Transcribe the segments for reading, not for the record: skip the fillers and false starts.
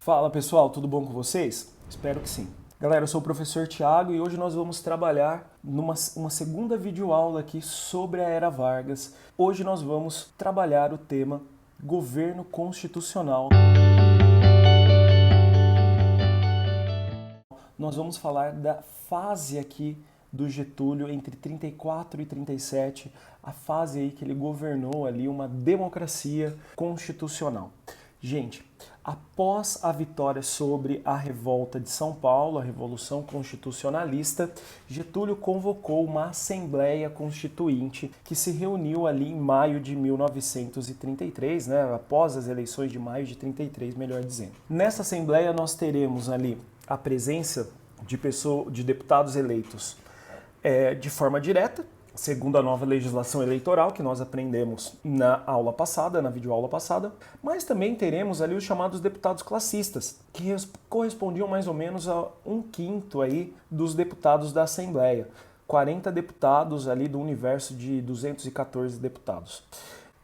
Fala pessoal, tudo bom com vocês? Espero que sim. Galera, eu sou o professor Thiago e hoje nós vamos trabalhar numa segunda videoaula aqui sobre a Era Vargas. Hoje nós vamos trabalhar o tema Governo Constitucional. Nós vamos falar da fase aqui do Getúlio entre 34 e 37, a fase aí que ele governou ali uma democracia constitucional. Gente, após a vitória sobre a revolta de São Paulo, a Revolução Constitucionalista, Getúlio convocou uma Assembleia Constituinte que se reuniu ali em maio de 1933, né, após as eleições de maio de 33, melhor dizendo. Nessa Assembleia nós teremos ali a presença de deputados eleitos de forma direta, segundo a nova legislação eleitoral que nós aprendemos na aula passada, na videoaula passada, mas também teremos ali os chamados deputados classistas, que correspondiam mais ou menos a 1/5 aí dos deputados da Assembleia, 40 deputados ali do universo de 214 deputados.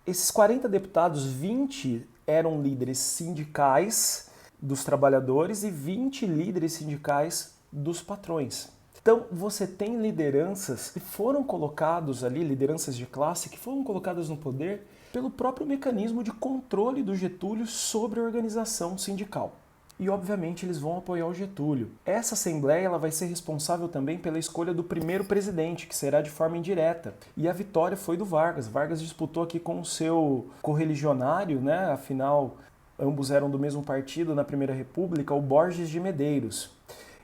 Esses 40 deputados, 20 eram líderes sindicais dos trabalhadores e 20 líderes sindicais dos patrões. Então, você tem lideranças que foram colocados ali, lideranças de classe, que foram colocadas no poder pelo próprio mecanismo de controle do Getúlio sobre a organização sindical. E, obviamente, eles vão apoiar o Getúlio. Essa Assembleia ela vai ser responsável também pela escolha do primeiro presidente, que será de forma indireta. E a vitória foi do Vargas. Vargas disputou aqui com o seu correligionário, né? Afinal, ambos eram do mesmo partido na Primeira República, o Borges de Medeiros.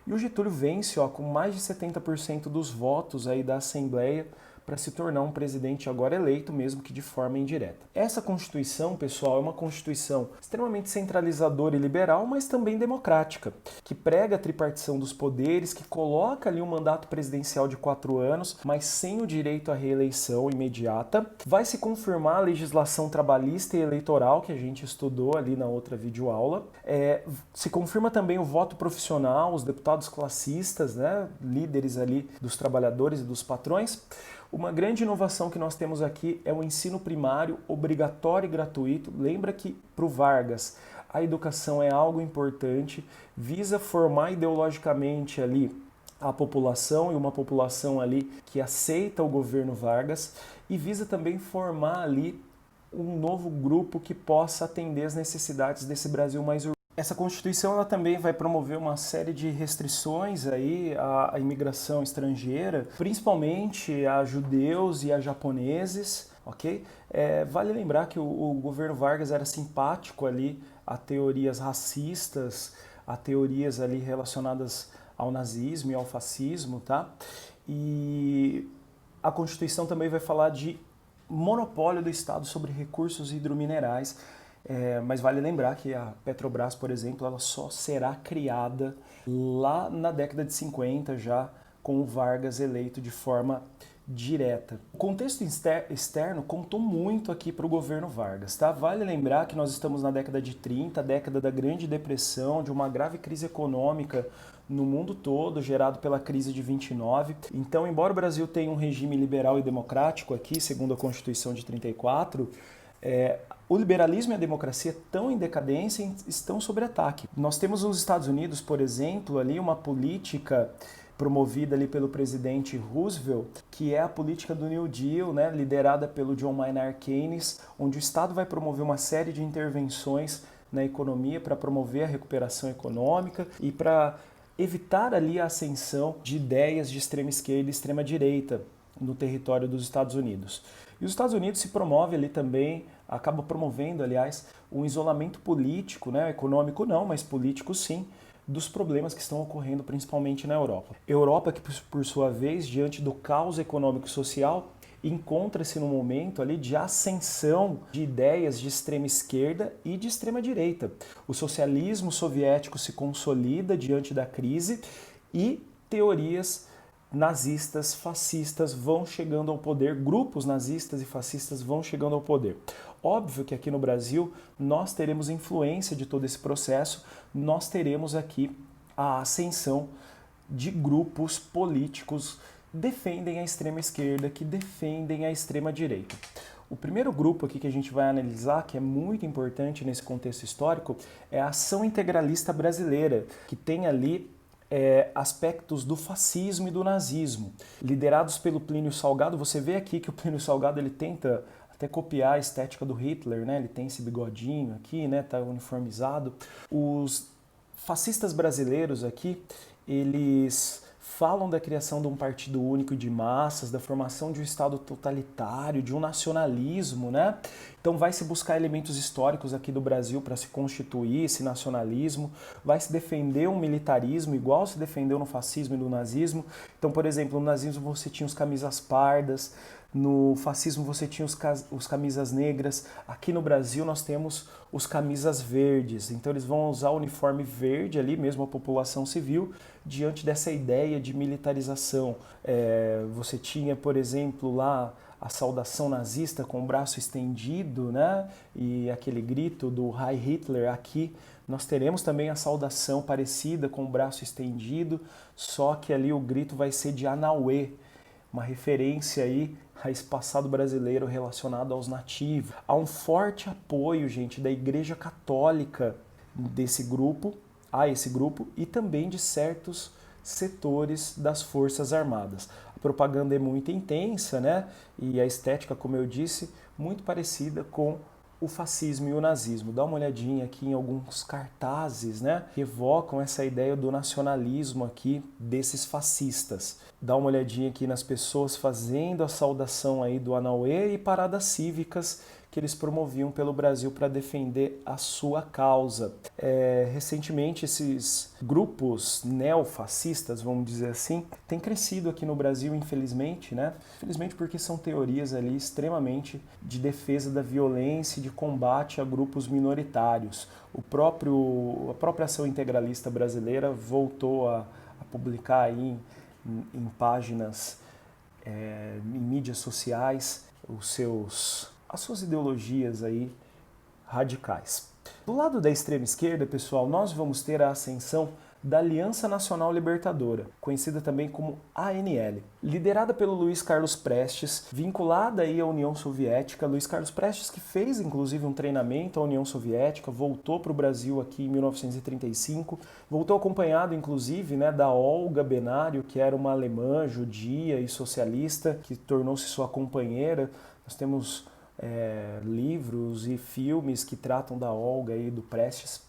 E o Getúlio vence com mais de 70% dos votos aí da Assembleia para se tornar um presidente agora eleito, mesmo que de forma indireta. Essa Constituição, pessoal, é uma Constituição extremamente centralizadora e liberal, mas também democrática, que prega a tripartição dos poderes, que coloca ali um mandato presidencial de 4 anos, mas sem o direito à reeleição imediata. Vai se confirmar a legislação trabalhista e eleitoral, que a gente estudou ali na outra videoaula. Se confirma também o voto profissional, os deputados classistas, né, líderes ali dos trabalhadores e dos patrões. Uma grande inovação que nós temos aqui é o ensino primário obrigatório e gratuito. Lembra que para o Vargas a educação é algo importante, visa formar ideologicamente ali a população e uma população ali que aceita o governo Vargas e visa também formar ali um novo grupo que possa atender as necessidades desse Brasil mais urbano. Essa Constituição ela também vai promover uma série de restrições aí à imigração estrangeira, principalmente a judeus e a japoneses, ok? Vale lembrar que o governo Vargas era simpático ali a teorias racistas, a teorias ali relacionadas ao nazismo e ao fascismo, tá? E a Constituição também vai falar de monopólio do Estado sobre recursos hidrominerais. Mas vale lembrar que a Petrobras, por exemplo, ela só será criada lá na década de 50, já com o Vargas eleito de forma direta. O contexto externo contou muito aqui para o governo Vargas, tá? Vale lembrar que nós estamos na década de 30, década da Grande Depressão, de uma grave crise econômica no mundo todo, gerado pela crise de 29. Então, embora o Brasil tenha um regime liberal e democrático aqui, segundo a Constituição de 34, o liberalismo e a democracia estão em decadência e estão sob ataque. Nós temos nos Estados Unidos, por exemplo, ali uma política promovida ali pelo presidente Roosevelt, que é a política do New Deal, né, liderada pelo John Maynard Keynes, onde o Estado vai promover uma série de intervenções na economia para promover a recuperação econômica e para evitar ali a ascensão de ideias de extrema esquerda e extrema direita no território dos Estados Unidos. E os Estados Unidos se promove ali também, acaba promovendo, aliás, um isolamento político, né, econômico não, mas político sim, dos problemas que estão ocorrendo principalmente na Europa. Europa que, por sua vez, diante do caos econômico e social, encontra-se num momento ali de ascensão de ideias de extrema esquerda e de extrema direita. O socialismo soviético se consolida diante da crise e teorias nazistas, fascistas vão chegando ao poder, grupos nazistas e fascistas vão chegando ao poder. Óbvio que aqui no Brasil nós teremos influência de todo esse processo, nós teremos aqui a ascensão de grupos políticos que defendem a extrema esquerda, que defendem a extrema direita. O primeiro grupo aqui que a gente vai analisar, que é muito importante nesse contexto histórico, é a Ação Integralista Brasileira, que tem ali aspectos do fascismo e do nazismo. Liderados pelo Plínio Salgado, você vê aqui que o Plínio Salgado ele tenta até copiar a estética do Hitler, né? Ele tem esse bigodinho aqui, né? Tá uniformizado. Os fascistas brasileiros aqui, eles falam da criação de um partido único de massas, da formação de um Estado totalitário, de um nacionalismo, né? Então vai se buscar elementos históricos aqui do Brasil para se constituir esse nacionalismo, vai se defender um militarismo igual se defendeu no fascismo e no nazismo. Então, por exemplo, no nazismo você tinha os camisas pardas, no fascismo você tinha os camisas negras, aqui no Brasil nós temos os camisas verdes. Então eles vão usar o uniforme verde ali, mesmo a população civil, diante dessa ideia de militarização. Você tinha, por exemplo, lá a saudação nazista com o braço estendido, né? E aquele grito do Heil Hitler aqui. Nós teremos também a saudação parecida com o braço estendido, só que ali o grito vai ser de Anauê, uma referência aí a esse passado brasileiro relacionado aos nativos. Há um forte apoio, gente, da Igreja Católica a esse grupo e também de certos setores das Forças Armadas. A propaganda é muito intensa, né? E a estética, como eu disse, muito parecida com o fascismo e o nazismo. Dá uma olhadinha aqui em alguns cartazes, né, que evocam essa ideia do nacionalismo aqui desses fascistas. Dá uma olhadinha aqui nas pessoas fazendo a saudação aí do Anauê e paradas cívicas que eles promoviam pelo Brasil para defender a sua causa. Recentemente, esses grupos neofascistas, vamos dizer assim, têm crescido aqui no Brasil, infelizmente, né? Infelizmente porque são teorias ali extremamente de defesa da violência e de combate a grupos minoritários. A própria Ação Integralista Brasileira voltou a publicar aí em páginas, em mídias sociais, as suas ideologias aí radicais. Do lado da extrema esquerda, pessoal, nós vamos ter a ascensão da Aliança Nacional Libertadora, conhecida também como ANL, liderada pelo Luiz Carlos Prestes, vinculada aí à União Soviética. Luiz Carlos Prestes, que fez inclusive um treinamento à União Soviética, voltou para o Brasil aqui em 1935, voltou acompanhado inclusive, né, da Olga Benário, que era uma alemã judia e socialista, que tornou-se sua companheira. Nós temos livros e filmes que tratam da Olga e do Prestes.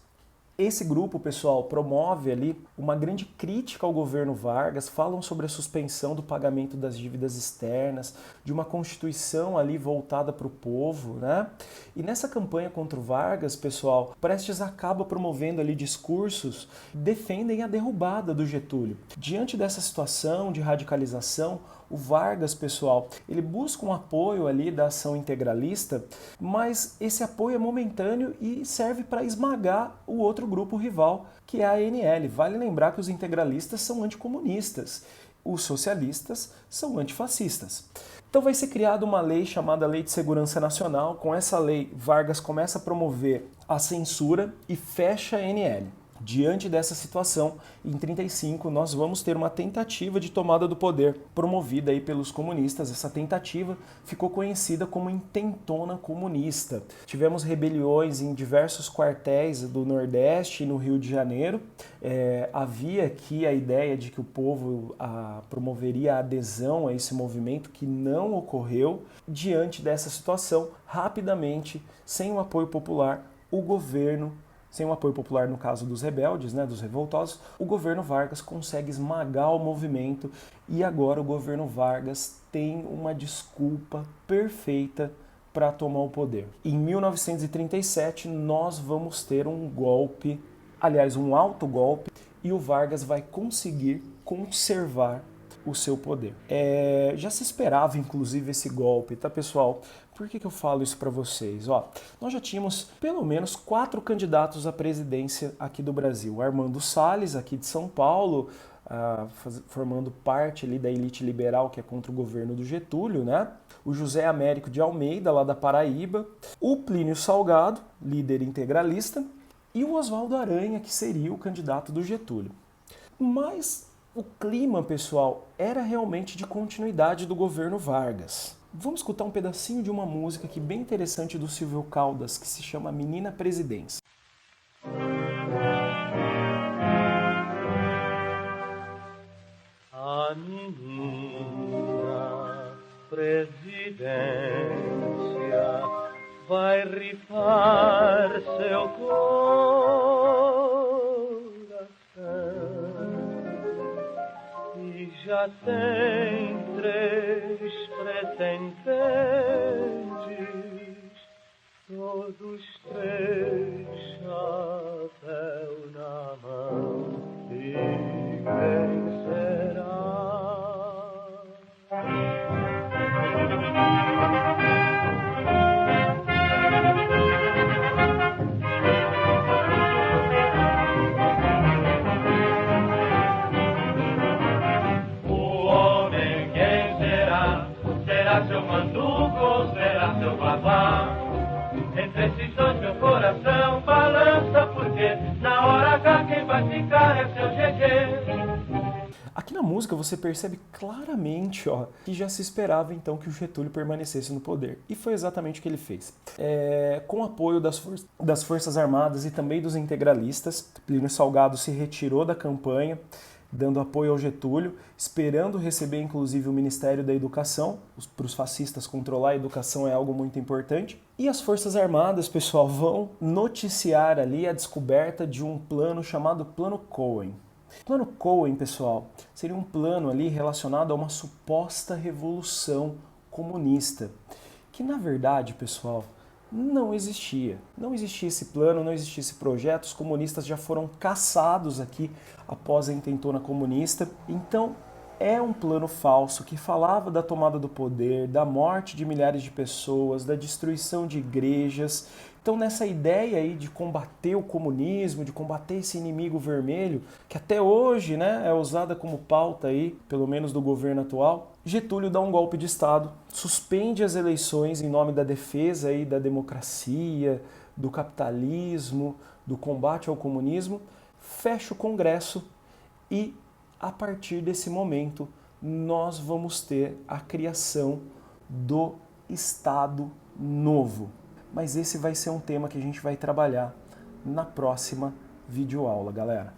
Esse grupo, pessoal, promove ali uma grande crítica ao governo Vargas, falam sobre a suspensão do pagamento das dívidas externas, de uma constituição ali voltada para o povo, né? E nessa campanha contra o Vargas, pessoal, Prestes acaba promovendo ali discursos que defendem a derrubada do Getúlio. Diante dessa situação de radicalização, o Vargas, pessoal, ele busca um apoio ali da ação integralista, mas esse apoio é momentâneo e serve para esmagar o outro grupo rival, que é a ANL. Vale lembrar que os integralistas são anticomunistas, os socialistas são antifascistas. Então vai ser criada uma lei chamada Lei de Segurança Nacional. Com essa lei, Vargas começa a promover a censura e fecha a ANL. Diante dessa situação, em 1935, nós vamos ter uma tentativa de tomada do poder promovida aí pelos comunistas. Essa tentativa ficou conhecida como Intentona Comunista. Tivemos rebeliões em diversos quartéis do Nordeste e no Rio de Janeiro. Havia aqui a ideia de que o povo promoveria a adesão a esse movimento, que não ocorreu. Diante dessa situação, rapidamente, sem o apoio popular, sem o apoio popular no caso dos rebeldes, né, dos revoltosos, o governo Vargas consegue esmagar o movimento e agora o governo Vargas tem uma desculpa perfeita para tomar o poder. Em 1937 nós vamos ter um golpe, aliás, um autogolpe, e o Vargas vai conseguir conservar o seu poder. Já se esperava, inclusive, esse golpe, tá, pessoal? Por que eu falo isso para vocês? Nós já tínhamos pelo menos 4 candidatos à presidência aqui do Brasil. Armando Salles, aqui de São Paulo, formando parte ali da elite liberal que é contra o governo do Getúlio, né? O José Américo de Almeida, lá da Paraíba. O Plínio Salgado, líder integralista. E o Oswaldo Aranha, que seria o candidato do Getúlio. Mas o clima, pessoal, era realmente de continuidade do governo Vargas. Vamos escutar um pedacinho de uma música aqui bem interessante do Silvio Caldas, que se chama Menina Presidência. A menina presidência vai rifar seu coração e já tem 3 pretendentes, todos 3 chapéu na mão. E quem será? O homem quem será? Será seu manduco ou será seu babá? Entre esses dois meu coração balança, porque na hora H quem vai ficar é seu GG. Aqui na música você percebe claramente que já se esperava então que o Getúlio permanecesse no poder. E foi exatamente o que ele fez. Com apoio das Forças Armadas e também dos integralistas, Plínio Salgado se retirou da campanha, dando apoio ao Getúlio, esperando receber inclusive o Ministério da Educação. Para os fascistas controlar a educação é algo muito importante. E as Forças Armadas, pessoal, vão noticiar ali a descoberta de um plano chamado Plano Cohen. O Plano Cohen, pessoal, seria um plano ali relacionado a uma suposta revolução comunista, que na verdade, pessoal, não existia. Não existia esse plano, não existia esse projeto, os comunistas já foram caçados aqui após a intentona comunista. Então, é um plano falso que falava da tomada do poder, da morte de milhares de pessoas, da destruição de igrejas. Então, nessa ideia aí de combater o comunismo, de combater esse inimigo vermelho, que até hoje, né, é usada como pauta aí, pelo menos do governo atual, Getúlio dá um golpe de Estado, suspende as eleições em nome da defesa aí da democracia, do capitalismo, do combate ao comunismo, fecha o Congresso e, a partir desse momento, nós vamos ter a criação do Estado Novo. Mas esse vai ser um tema que a gente vai trabalhar na próxima videoaula, galera.